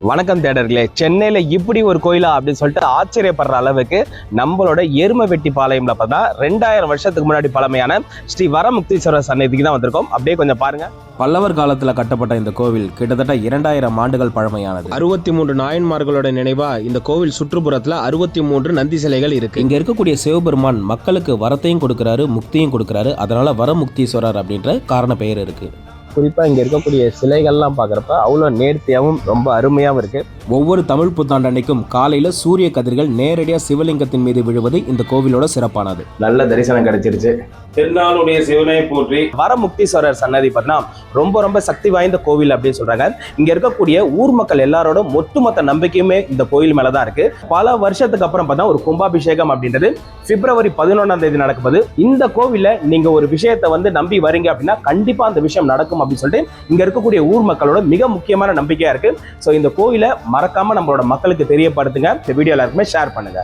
வணக்கம் தேடர்களே, சென்னையில இப்படி ஒரு கோயிலா அப்படின்னு சொல்லிட்டு ஆச்சரியப்படுற அளவுக்கு நம்மளோட எருமவெட்டிப்பாளையம்ல பார்த்தா 2000 வருஷத்துக்கு முன்னாடி பழமையான ஸ்ரீ வரமுக்தீஸ்வரர் சன்னதிக்கு தான் வந்திருக்கோம். அப்படியே கொஞ்சம் பாருங்க. பல்லவர் காலத்துல கட்டப்பட்ட இந்த கோவில் கிட்டத்தட்ட 2000 ஆண்டுகள் பழமையானது. 63 நாயன்மார்களோட நினைவா இந்த கோவில் சுற்றுப்புறத்துல 63 நந்தி சிலைகள் இருக்கு. இங்க இருக்கக்கூடிய சிவபெருமான் மக்களுக்கு வரத்தையும் கொடுக்கிறாரு, முக்தியும் கொடுக்கிறாரு. அதனால வரமுக்தீஸ்வரர் அப்படின்ற காரண பெயர் இருக்கு. குறிப்பா இங்க இருக்கக்கூடிய சிலைகள்லாம் பாக்குறப்ப அவ்வளவு நேர்த்தியாவும் ரொம்ப அருமையாவும் இருக்கு. ஒவ்வொரு தமிழ் புத்தாண்டு அன்னைக்கும் காலையில சூரிய கதிர்கள் நேரடியா சிவலிங்கத்தின் மீது விழுவது இந்த கோவிலோட சிறப்பானது. நல்ல தரிசனம் கிடைச்சிருச்சு. திருநாளுடைய சிவனை போற்றி. வரமுக்தீஸ்வரர் சன்னதி பார்த்தா ரொம்ப சக்தி வாய்ந்த கோவில் அப்படின்னு சொல்றாங்க. இங்க இருக்கக்கூடிய ஊர் மக்கள் எல்லாரோட ஒட்டுமொத்த நம்பிக்கையுமே இந்த கோயில் மேலதான் இருக்கு. பல வருஷத்துக்கு அப்புறம் பார்த்தா ஒரு கும்பாபிஷேகம் அப்படின்றது பிப்ரவரி 11ஆம் தேதி நடக்கும்போது இந்த கோவில்ல நீங்க ஒரு விஷயத்தை நம்பி வரீங்க அப்படின்னா கண்டிப்பா அந்த விஷயம் நடக்கும் அப்படின்னு சொல்லிட்டு இங்க இருக்கக்கூடிய ஊர் மக்களோட மிக முக்கியமான நம்பிக்கையா இருக்கு. சோ இந்த கோயிலை மறக்காம நம்மளோட மக்களுக்கு தெரியப்படுத்துங்க. இந்த வீடியோ எல்லாருக்குமே ஷேர் பண்ணுங்க.